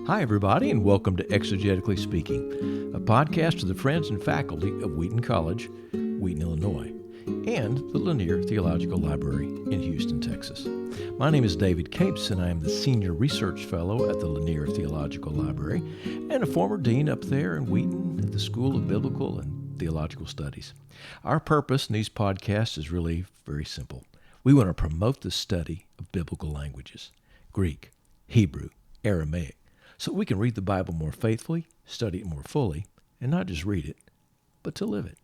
Hi, everybody, and welcome to Exegetically Speaking, a podcast of the friends and faculty of Wheaton College, Wheaton, Illinois, and the Lanier Theological Library in Houston, Texas. My name is David Capes, and I am the Senior Research Fellow at the Lanier Theological Library and a former dean up there in Wheaton at the School of Biblical and Theological Studies. Our purpose in these podcasts is really very simple. We want to promote the study of biblical languages, Greek, Hebrew, Aramaic, so we can read the Bible more faithfully, study it more fully, and not just read it, but to live it.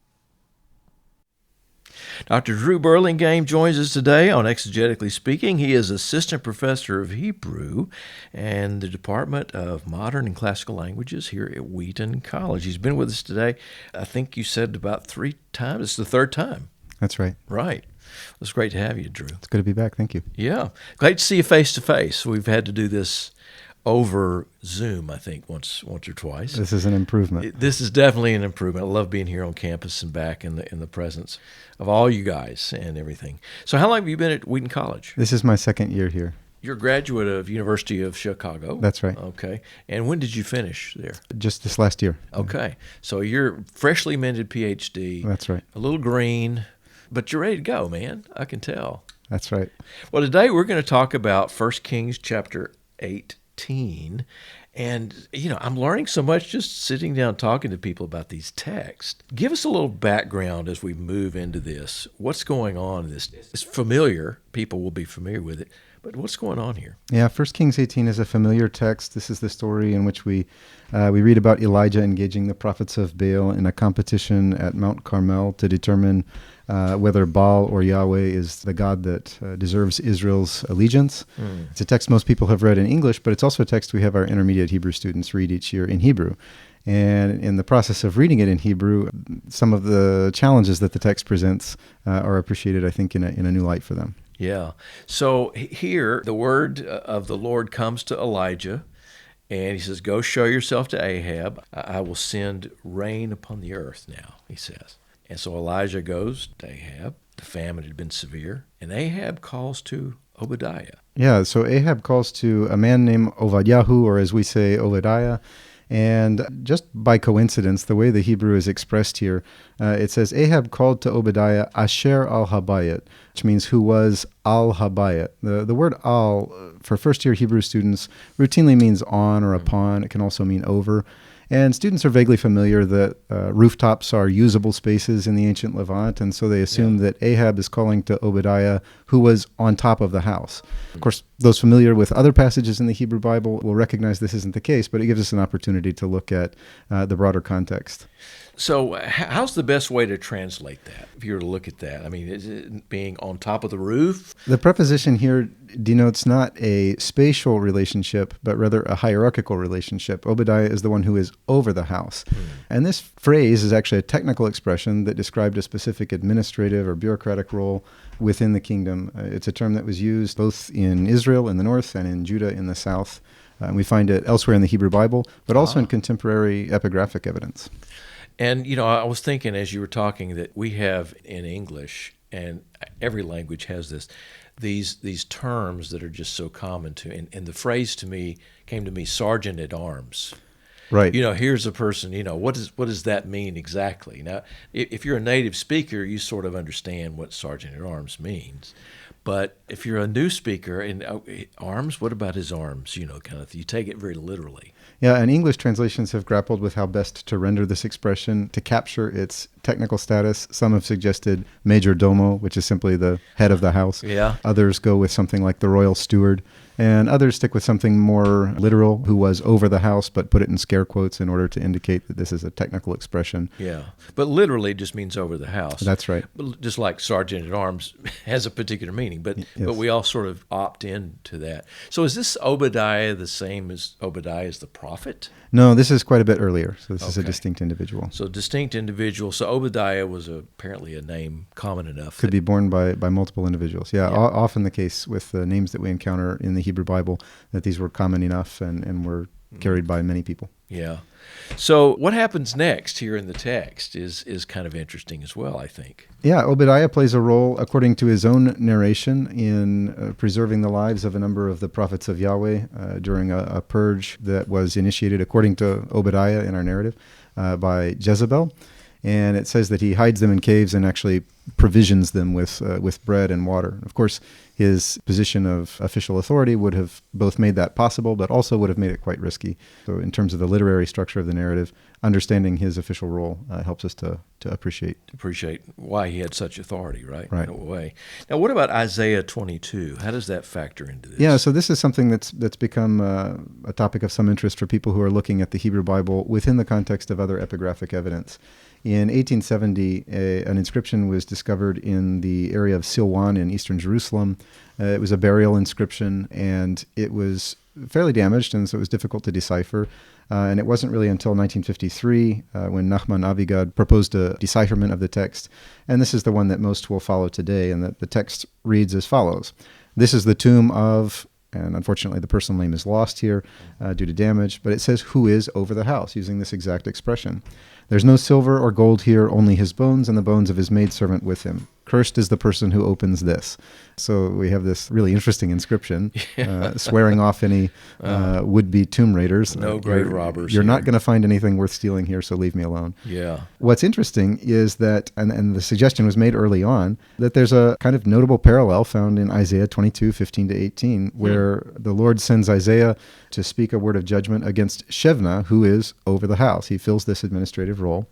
Dr. Drew Burlingame joins us today on Exegetically Speaking. He is Assistant Professor of Hebrew and the Department of Modern and Classical Languages here at Wheaton College. He's been with us today, I think you said about 3 times. It's the 3rd time. That's right. Right. It's great to have you, Drew. It's good to be back. Thank you. Yeah. Great to see you face to face. We've had to do this over Zoom, I think, once or twice. This is an improvement. This is definitely an improvement. I love being here on campus and back in the presence of all you guys and everything. So how long have you been at Wheaton College? This is my 2nd year here. You're a graduate of University of Chicago. That's right. Okay. And when did you finish there? Just this last year. Okay. So you're freshly minted PhD. That's right. A little green, but you're ready to go, man. I can tell. That's right. Well, today we're going to talk about 1 Kings chapter 18. And, I'm learning so much just sitting down talking to people about these texts. Give us a little background as we move into this. What's going on in this? It's familiar. People will be familiar with it. But what's going on here? Yeah, 1 Kings 18 is a familiar text. This is the story in which we read about Elijah engaging the prophets of Baal in a competition at Mount Carmel to determine whether Baal or Yahweh is the God that deserves Israel's allegiance. It's a text most people have read in English, but it's also a text we have our intermediate Hebrew students read each year in Hebrew. And in the process of reading it in Hebrew, some of the challenges that the text presents are appreciated, I think, in a new light for them. Yeah. So here, the word of the Lord comes to Elijah, and he says, "Go show yourself to Ahab. I will send rain upon the earth now," he says. And so Elijah goes to Ahab. The famine had been severe, and Ahab calls to Obadiah. Yeah, so Ahab calls to a man named Obadiah, or as we say, Obadiah. And just by coincidence, the way the Hebrew is expressed here, it says, Ahab called to Obadiah Asher al-Habayit, which means who was al-Habayit. The word al, for first-year Hebrew students, routinely means on or upon. It can also mean over. And students are vaguely familiar that rooftops are usable spaces in the ancient Levant, and so they assume that Ahab is calling to Obadiah, who was on top of the house. Of course, those familiar with other passages in the Hebrew Bible will recognize this isn't the case, but it gives us an opportunity to look at the broader context. So how's the best way to translate that, if you were to look at that? I mean, is it being on top of the roof? The preposition here denotes not a spatial relationship, but rather a hierarchical relationship. Obadiah is the one who is over the house. And this phrase is actually a technical expression that described a specific administrative or bureaucratic role within the kingdom. It's a term that was used both in Israel in the north and in Judah in the south. We find it elsewhere in the Hebrew Bible, but also in contemporary epigraphic evidence. And, I was thinking as you were talking that we have in English, and every language has this, these terms that are just so common to, and the phrase came to me, sergeant at arms. Right. Here's a person, what does that mean exactly? Now, if you're a native speaker, you sort of understand what sergeant at arms means. But if you're a new speaker, and arms, what about his arms? Kind of, you take it very literally. Yeah, and English translations have grappled with how best to render this expression to capture its technical status. Some have suggested major domo, which is simply the head of the house. Yeah. Others go with something like the royal steward. And others stick with something more literal, who was over the house, but put it in scare quotes in order to indicate that this is a technical expression. Yeah, but literally just means over the house. That's right. Just like sergeant at arms has a particular meaning, but we all sort of opt into that. So is this Obadiah the same as Obadiah as the prophet? No, this is quite a bit earlier. So this is a distinct individual. So distinct individual. So Obadiah was apparently a name common enough. Could be borne by multiple individuals. Yeah, often the case with the names that we encounter in the Hebrew Bible, that these were common enough and were carried by many people. Yeah. So what happens next here in the text is kind of interesting as well, I think. Yeah, Obadiah plays a role, according to his own narration, in preserving the lives of a number of the prophets of Yahweh during a purge that was initiated, according to Obadiah in our narrative, by Jezebel. And it says that he hides them in caves and actually provisions them with bread and water. Of course, his position of official authority would have both made that possible, but also would have made it quite risky. So in terms of the literary structure of the narrative, understanding his official role helps us to appreciate why he had such authority, right? Right. In a way. Now, what about Isaiah 22? How does that factor into this? Yeah, so this is something that's become a topic of some interest for people who are looking at the Hebrew Bible within the context of other epigraphic evidence. In 1870, an inscription was discovered in the area of Silwan in eastern Jerusalem. It was a burial inscription, and it was fairly damaged, and so it was difficult to decipher. And it wasn't really until 1953 when Nachman Avigad proposed a decipherment of the text. And this is the one that most will follow today, and the text reads as follows. This is the tomb of, and unfortunately the personal name is lost here due to damage, but it says, who is over the house, using this exact expression. There's no silver or gold here, only his bones and the bones of his maidservant with him. Cursed is the person who opens this. So we have this really interesting inscription swearing off any would-be tomb raiders. No grave robbers. You're not going to find anything worth stealing here, so leave me alone. Yeah. What's interesting is that, and the suggestion was made early on, that there's a kind of notable parallel found in Isaiah 22, 15 to 18, where the Lord sends Isaiah to speak a word of judgment against Shebna, who is over the house. He fills this administrative role.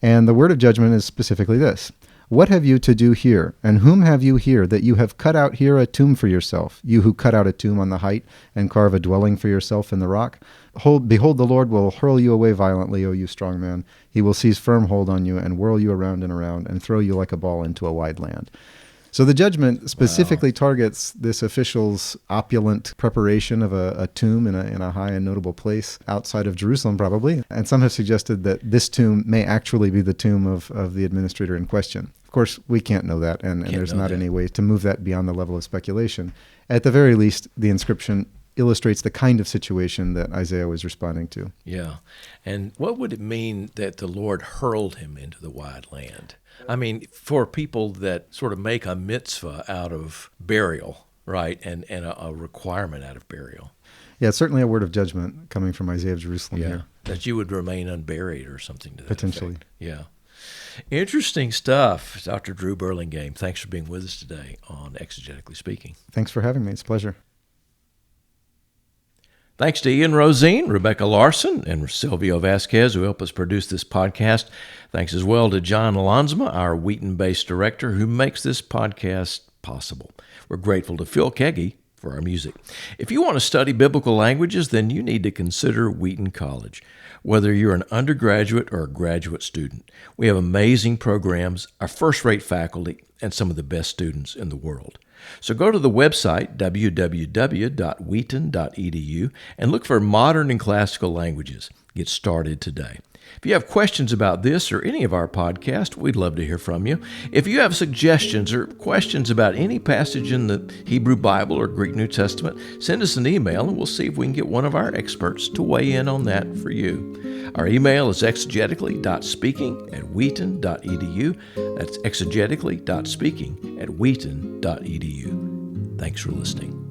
And the word of judgment is specifically this. What have you to do here, and whom have you here, that you have cut out here a tomb for yourself, you who cut out a tomb on the height and carve a dwelling for yourself in the rock? Behold, the Lord will hurl you away violently, O you strong man. He will seize firm hold on you and whirl you around and throw you like a ball into a wide land. So the judgment specifically targets this official's opulent preparation of a tomb in a high and notable place outside of Jerusalem, probably. And some have suggested that this tomb may actually be the tomb of the administrator in question. Of course, we can't know that, and there's not any way to move that beyond the level of speculation. At the very least, the inscription illustrates the kind of situation that Isaiah was responding to. Yeah. And what would it mean that the Lord hurled him into the wide land? I mean, for people that sort of make a mitzvah out of burial, right, and a requirement out of burial. Yeah, it's certainly a word of judgment coming from Isaiah of Jerusalem here. That you would remain unburied or something to that Potentially. effect. Yeah. Interesting stuff. Dr. Drew Burlingame, thanks for being with us today on Exegetically Speaking. Thanks for having me. It's a pleasure. Thanks to Ian Rosine, Rebecca Larson, and Silvio Vasquez, who help us produce this podcast. Thanks as well to John Lansma, our Wheaton-based director, who makes this podcast possible. We're grateful to Phil Keggy for our music. If you want to study biblical languages, then you need to consider Wheaton College. Whether you're an undergraduate or a graduate student, we have amazing programs, our first-rate faculty, and some of the best students in the world. So go to the website, www.wheaton.edu, and look for modern and classical languages. Get started today. If you have questions about this or any of our podcasts, we'd love to hear from you. If you have suggestions or questions about any passage in the Hebrew Bible or Greek New Testament, send us an email and we'll see if we can get one of our experts to weigh in on that for you. Our email is exegetically.speaking@wheaton.edu. That's exegetically.speaking@wheaton.edu. Thanks for listening.